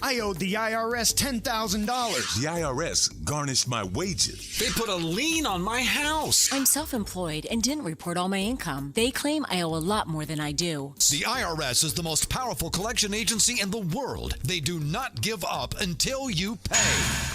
I owed the IRS $10,000. The IRS garnished my wages. They put a lien on my house. I'm self-employed and didn't report all my income. They claim I owe a lot more than I do. The IRS is the most powerful collection agency in the world. They do not give up until you pay.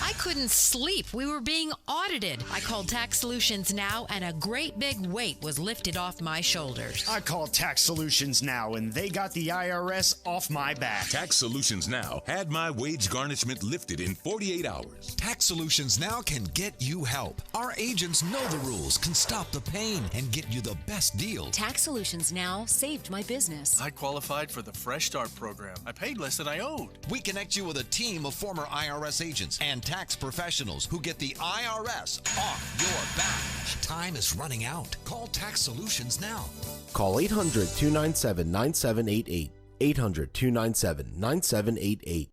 I couldn't sleep. We were being audited. I called Tax Solutions Now, and a great big weight was lifted off my shoulders. I called Tax Solutions Now, and they got the IRS off my back. Tax Solutions Now had my wage garnishment lifted in 48 hours. Tax Solutions Now can get you help. Our agents know the rules, can stop the pain, and get you the best deal. Tax Solutions Now saved my business. I qualified for the Fresh Start program. I paid less than I owed. We connect you with a team of former IRS agents and tax professionals who get the IRS off your back. Time is running out. Call Tax Solutions now. Call 800-297-9788. 800-297-9788.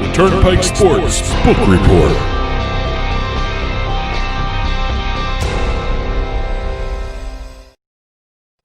The Turnpike Sports Book Report.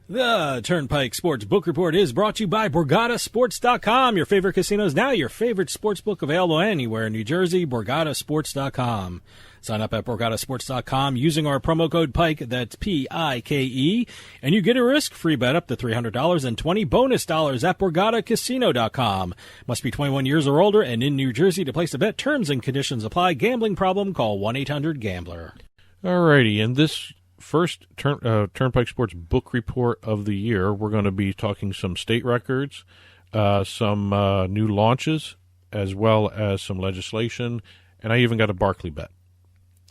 The Turnpike Sports Book Report is brought to you by BorgataSports.com. Your favorite casinos now, your favorite sports book available anywhere in New Jersey, BorgataSports.com. Sign up at BorgataSports.com using our promo code PIKE, that's P-I-K-E, and you get a risk-free bet up to $300 and 20 bonus dollars at BorgataCasino.com. Must be 21 years or older and in New Jersey to place a bet. Terms and conditions apply. Gambling problem? Call 1-800-GAMBLER. Alrighty, and this first Turnpike Sports Book Report of the year, we're going to be talking some state records, some new launches, as well as some legislation, and I even got a Barkley bet.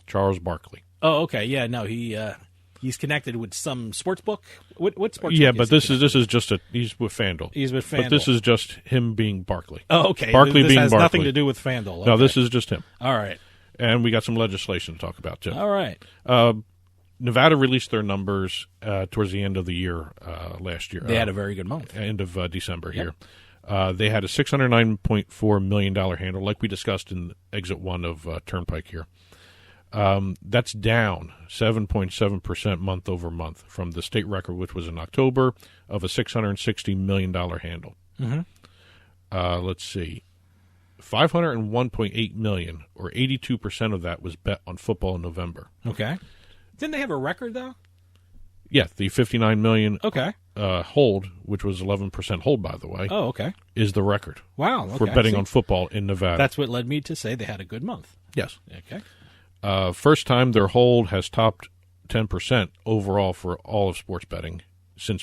Charles Barkley. Oh, okay. Yeah, no, he's connected with some sports book. What sports Yeah, book but this is just he's with FanDuel. He's with FanDuel. But this is just him being Barkley. Oh, okay. Barkley this being has Barkley. nothing to do with FanDuel. Okay. No, this is just him. All right. And we got some legislation to talk about, too. All right. Nevada released their numbers towards the end of the year last year. They had a very good month. End of December here. They had a $609.4 million handle, like we discussed in Exit 1 of Turnpike here. That's down 7.7% month over month from the state record, which was in October, of a $660 million handle. Mm-hmm. Let's see. $501.8 million, or 82% of that, was bet on football in November. Okay. Didn't they have a record, though? Yeah, the $59 million okay. Hold, which was 11% hold, by the way. Oh, okay. Is the record. Wow. Okay. For betting on football in Nevada. That's what led me to say they had a good month. Yes. Okay. First time their hold has topped 10% overall for all of sports betting since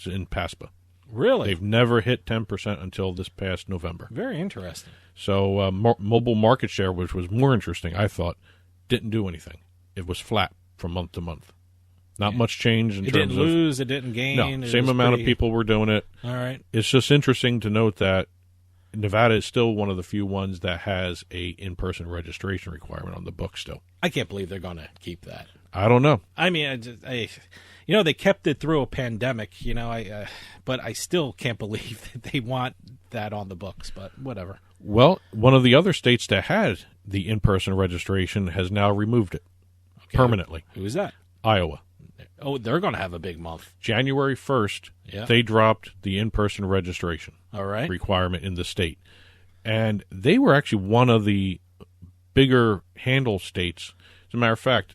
in PASPA. Really? They've never hit 10% until this past November. Very interesting. So mobile market share, which was more interesting, I thought, didn't do anything. It was flat from month to month. Not much change in terms of... It didn't lose, it didn't gain. No, same amount of people were doing it. All right. It's just interesting to note that Nevada is still one of the few ones that has a in-person registration requirement on the book still. I can't believe they're going to keep that. I don't know. I mean, they kept it through a pandemic, but I still can't believe that they want that on the books, but whatever. Well, one of the other states that had the in-person registration has now removed it permanently. Who is that? Iowa. Oh, they're going to have a big month. January 1st, they dropped the in-person registration requirement in the state. And they were actually one of the bigger handle states. As a matter of fact,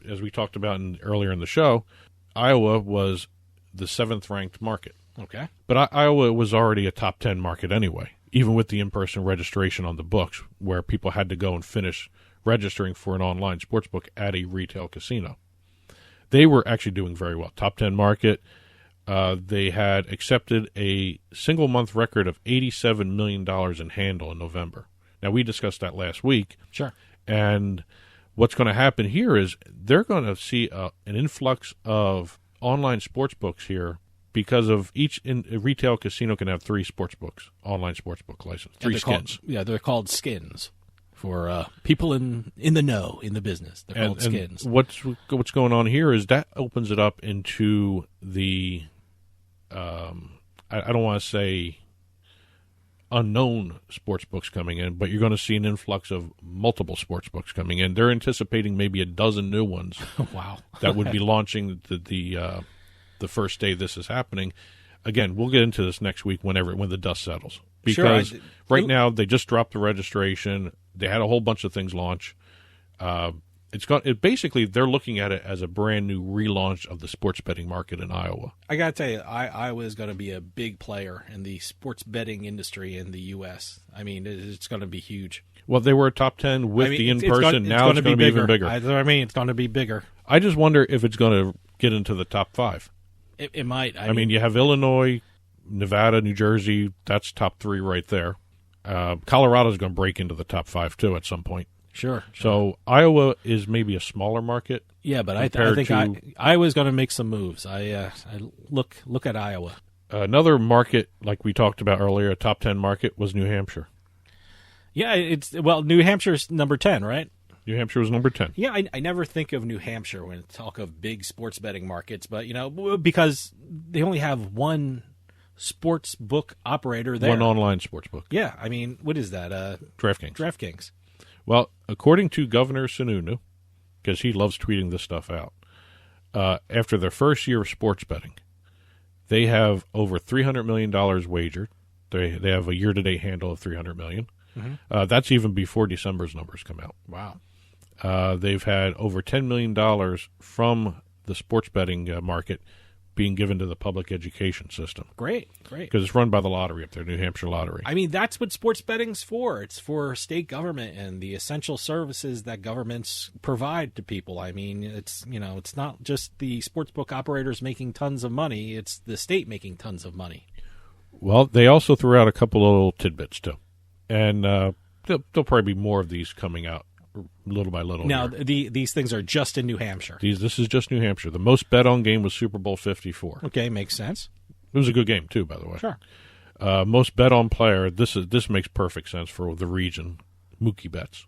as we talked about earlier in the show, Iowa was the 7th-ranked market. Okay. But Iowa was already a top 10 market anyway, even with the in-person registration on the books, where people had to go and finish registering for an online sportsbook at a retail casino. They were actually doing very well. Top 10 market. They had accepted a single-month record of $87 million in handle in November. Now, we discussed that last week. Sure. And what's going to happen here is they're going to see an influx of online sportsbooks here because of each retail casino can have 3 sportsbooks, online sportsbook license, 3 skins. They're called skins. For people in the know, in the business. They're called skins. What's going on here is that opens it up into the, I don't want to say unknown sports books coming in, but you're going to see an influx of multiple sports books coming in. They're anticipating maybe a dozen new ones. Wow. That would be launching the first day this is happening. Again, we'll get into this next week when the dust settles. Because right now they just dropped the registration. They had a whole bunch of things launch. Basically, they're looking at it as a brand new relaunch of the sports betting market in Iowa. I got to tell you, Iowa is going to be a big player in the sports betting industry in the U.S. I mean, it's going to be huge. Well, they were a top 10 with the in-person. Now it's going to be even bigger. It's going to be bigger. I just wonder if it's going to get into the top 5. It might. I mean, you have Illinois, Nevada, New Jersey. That's top 3 right there. Colorado's going to break into the top 5, too, at some point. Sure. So Iowa is maybe a smaller market. Yeah, but I think Iowa's going to make some moves. I look at Iowa. Another market, like we talked about earlier, a top 10 market was New Hampshire. Yeah, New Hampshire's number 10, right? New Hampshire was number 10. Yeah, I never think of New Hampshire when I talk of big sports betting markets, but because they only have one sports book operator there. One online sports book. Yeah, I mean, what is that? DraftKings. Well, according to Governor Sununu, because he loves tweeting this stuff out, after their first year of sports betting, they have over $300 million wagered. They have a year-to-date handle of $300 million. Mm-hmm. That's even before December's numbers come out. Wow. They've had over $10 million from the sports betting market being given to the public education system. Great. Because it's run by the lottery up there, New Hampshire Lottery. I mean, that's what sports betting's for. It's for state government and the essential services that governments provide to people. I mean, it's not just the sportsbook operators making tons of money. It's the state making tons of money. Well, they also threw out a couple of little tidbits, too. And there'll probably be more of these coming out little by little. Now, these things are just in New Hampshire. This is just New Hampshire. The most bet-on game was Super Bowl 54. Okay, makes sense. It was a good game, too, by the way. Sure. Most bet-on player, this makes perfect sense for the region, Mookie Betts.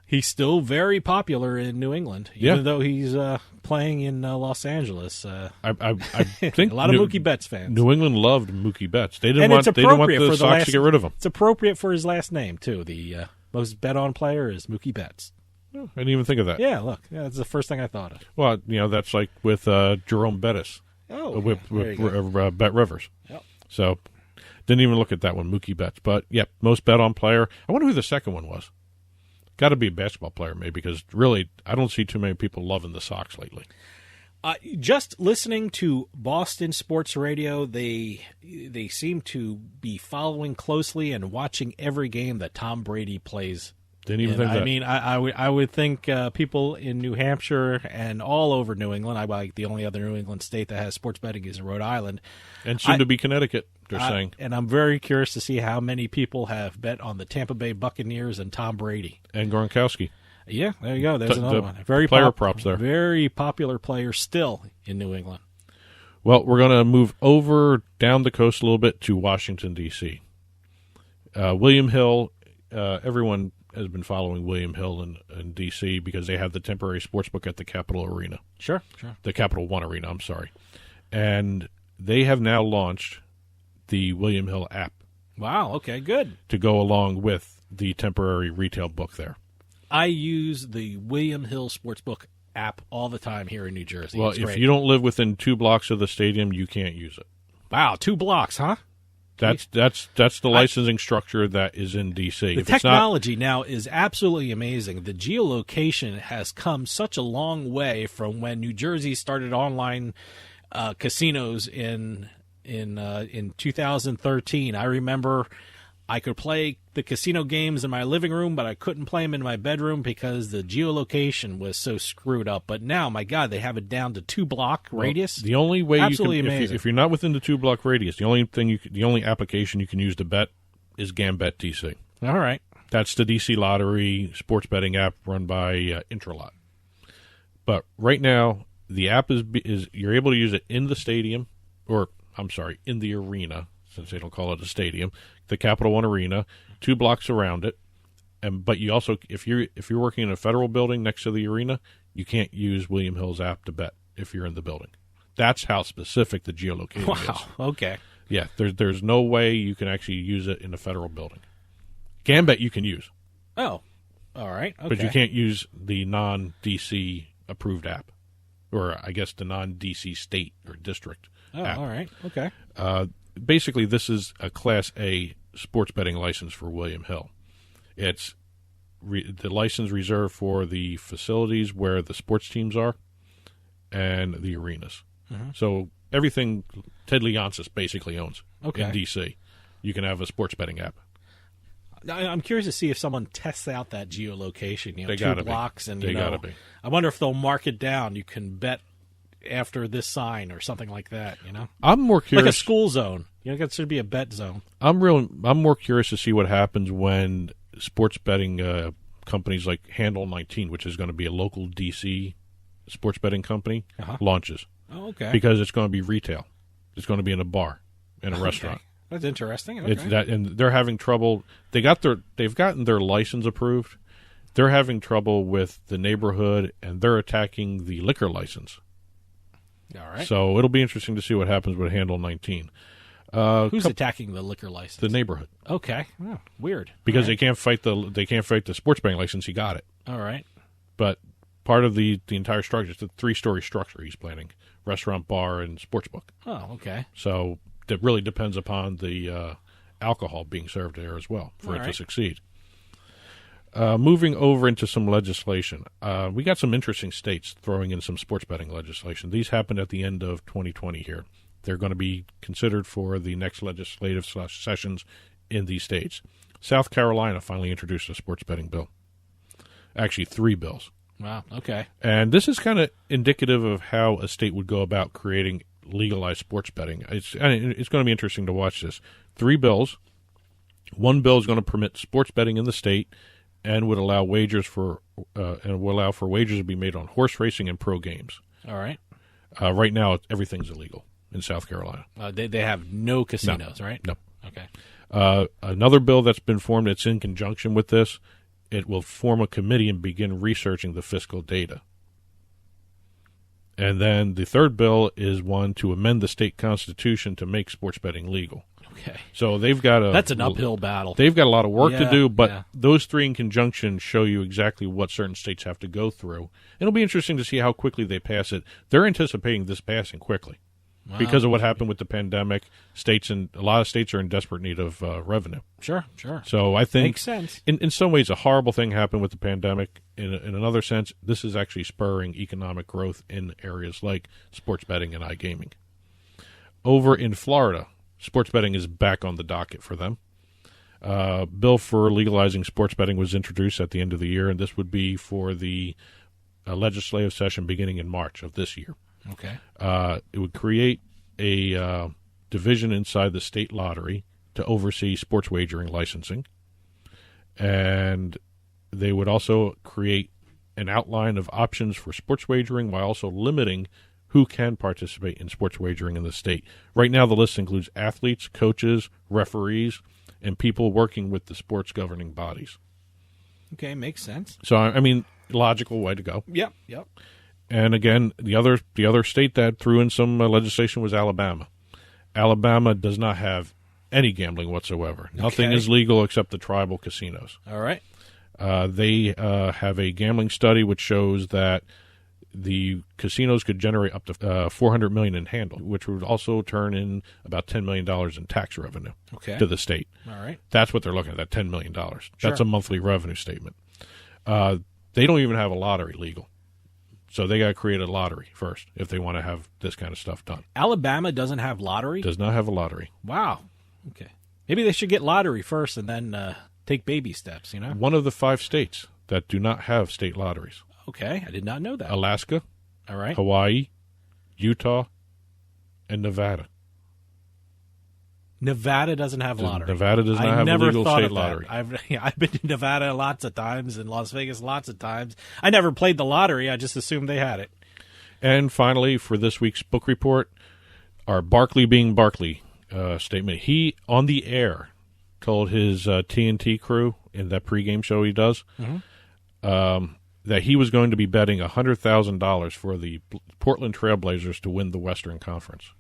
He's still very popular in New England, even though he's playing in Los Angeles. I think a lot of Mookie Betts fans. New England loved Mookie Betts. They didn't want the Sox to get rid of him. It's appropriate for his last name, too. The most bet-on player is Mookie Betts. I didn't even think of that. Yeah, look. Yeah, that's the first thing I thought of. Well, that's like with Jerome Bettis. With Bet Rivers. Yep. So, didn't even look at that one, Mookie Betts. But, yeah, most bet-on player. I wonder who the second one was. Got to be a basketball player, maybe, because really, I don't see too many people loving the Sox lately. Just listening to Boston sports radio, they seem to be following closely and watching every game that Tom Brady plays. Didn't even think that. I mean, I would think people in New Hampshire and all over New England, the only other New England state that has sports betting is Rhode Island. And soon to be Connecticut, they're saying. And I'm very curious to see how many people have bet on the Tampa Bay Buccaneers and Tom Brady. And Gronkowski. Yeah, there you go. There's another one. Very player props there. Very popular player still in New England. Well, we're going to move over down the coast a little bit to Washington, D.C. William Hill, everyone has been following William Hill in D.C. because they have the temporary sportsbook at the Capitol Arena. Sure. The Capital One Arena, I'm sorry. And they have now launched the William Hill app. Wow, okay, good. To go along with the temporary retail book there. I use the William Hill Sportsbook app all the time here in New Jersey. Well, if you don't live within 2 blocks of the stadium, you can't use it. Wow, 2 blocks, huh? That's the licensing structure that is in D.C. The technology now is absolutely amazing. The geolocation has come such a long way from when New Jersey started online casinos in 2013. I remember I could play the casino games in my living room, but I couldn't play them in my bedroom because the geolocation was so screwed up. But now, my God, they have it down to 2-block radius. The only way absolutely you can, amazing. if you're not within the 2-block radius, the only application you can use to bet is Gambit DC. All right, that's the DC Lottery sports betting app run by Intralot. But right now, the app is you're able to use it in the stadium, in the arena, since they don't call it a stadium, the Capital One Arena, 2 blocks around it. But you also, if you're working in a federal building next to the arena, you can't use William Hill's app to bet if you're in the building. That's how specific the geolocation is. Wow. Okay. Yeah, there's no way you can actually use it in a federal building. Gambit you can use. Oh, all right. Okay. But you can't use the non-DC approved app, or I guess the non-DC state or district app. All right. Okay. Basically, this is a Class A sports betting license for William Hill. It's the license reserved for the facilities where the sports teams are and the arenas. Mm-hmm. So everything Ted Leonsis basically owns in D.C. You can have a sports betting app. I'm curious to see if someone tests out that geolocation. You know, They 2 gotta blocks, be. and They gotta be. I wonder if they'll mark it down. You can bet after this sign or something like that. You know, I'm more curious. Like a school zone. You know, that should be a bet zone. I'm more curious to see what happens when sports betting companies like Handle 19, which is going to be a local DC sports betting company, launches. Oh, okay. Because it's going to be retail. It's going to be in a bar, in a restaurant. That's interesting. Okay. It's that, and they're having trouble. They've gotten their license approved. They're having trouble with the neighborhood, and they're attacking the liquor license. All right. So it'll be interesting to see what happens with Handle 19. Who's attacking the liquor license? The neighborhood. Okay. Oh, weird. Because they can't fight the sports betting license. He got it. All right. But part of the entire structure, it's a 3-story structure he's planning: restaurant, bar, and sportsbook. Oh, okay. So that really depends upon the alcohol being served there as well for it to succeed. Moving over into some legislation, we got some interesting states throwing in some sports betting legislation. These happened at the end of 2020 here. They're going to be considered for the next legislative sessions in these states. South Carolina finally introduced a sports betting bill. Actually, 3 bills. Wow, okay. And this is kind of indicative of how a state would go about creating legalized sports betting. It's going to be interesting to watch this. 3 bills. 1 bill is going to permit sports betting in the state and would allow wagers for wagers to be made on horse racing and pro games. All right. Right now, everything's illegal in South Carolina. They have no casinos, right? No. Okay. Another bill that's been formed that's in conjunction with this, it will form a committee and begin researching the fiscal data. And then the 3rd bill is one to amend the state constitution to make sports betting legal. Okay. So they've got that's an uphill battle. They've got a lot of work to do, but yeah. those 3 in conjunction show you exactly what certain states have to go through. It'll be interesting to see how quickly they pass it. They're anticipating this passing quickly. Wow. Because of what happened with the pandemic, a lot of states are in desperate need of revenue. Sure. So I think makes sense. In some ways, a horrible thing happened with the pandemic. In another sense, this is actually spurring economic growth in areas like sports betting and iGaming. Over in Florida, sports betting is back on the docket for them. Bill for legalizing sports betting was introduced at the end of the year, and this would be for the legislative session beginning in March of this year. Okay. It would create a division inside the state lottery to oversee sports wagering licensing. And they would also create an outline of options for sports wagering while also limiting who can participate in sports wagering in the state. Right now, the list includes athletes, coaches, referees, and people working with the sports governing bodies. Okay, makes sense. So, I mean, logical way to go. Yep. And again, the other state that threw in some legislation was Alabama. Alabama does not have any gambling whatsoever. Okay. Nothing is legal except the tribal casinos. All right. They have a gambling study which shows that the casinos could generate up to $400 million in handle, which would also turn in about $10 million in tax revenue to the state. All right. That's what they're looking at, that $10 million. Sure. That's a monthly revenue statement. They don't even have a lottery legal. So they got to create a lottery first if they want to have this kind of stuff done. Alabama doesn't have lottery? Does not have a lottery. Wow. Okay. Maybe they should get lottery first and then take baby steps, you know? One of the 5 states that do not have state lotteries. Okay. I did not know that. Alaska, all right, Hawaii, Utah, and Nevada. Nevada doesn't have lottery. Nevada does not have a legal state lottery. I've been to Nevada lots of times and Las Vegas lots of times. I never played the lottery. I just assumed they had it. And finally, for this week's book report, our Barkley being Barkley statement. He, on the air, told his TNT crew in that pregame show he does that he was going to be betting $100,000 for the Portland Trail Blazers to win the Western Conference.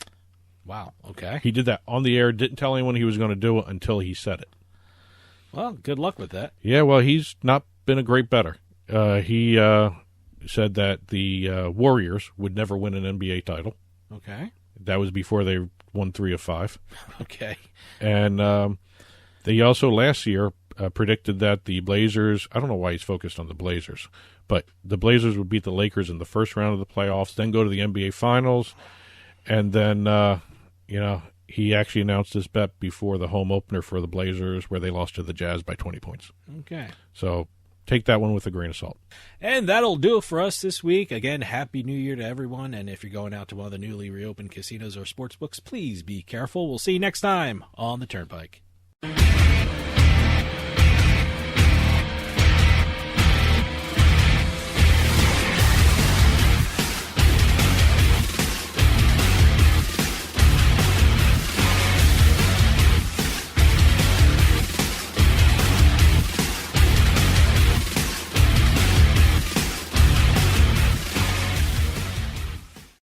Wow. Okay. He did that on the air, didn't tell anyone he was going to do it until he said it. Well, good luck with that. Yeah, well, he's not been a great bettor. He said that the Warriors would never win an NBA title. Okay. That was before they won 3 of 5. Okay. And they also last year predicted that the Blazers, I don't know why he's focused on the Blazers, but the Blazers would beat the Lakers in the first round of the playoffs, then go to the NBA Finals, and then, he actually announced this bet before the home opener for the Blazers where they lost to the Jazz by 20 points. Okay. So take that one with a grain of salt. And that'll do it for us this week. Again, Happy New Year to everyone. And if you're going out to one of the newly reopened casinos or sports books, please be careful. We'll see you next time on the Turnpike.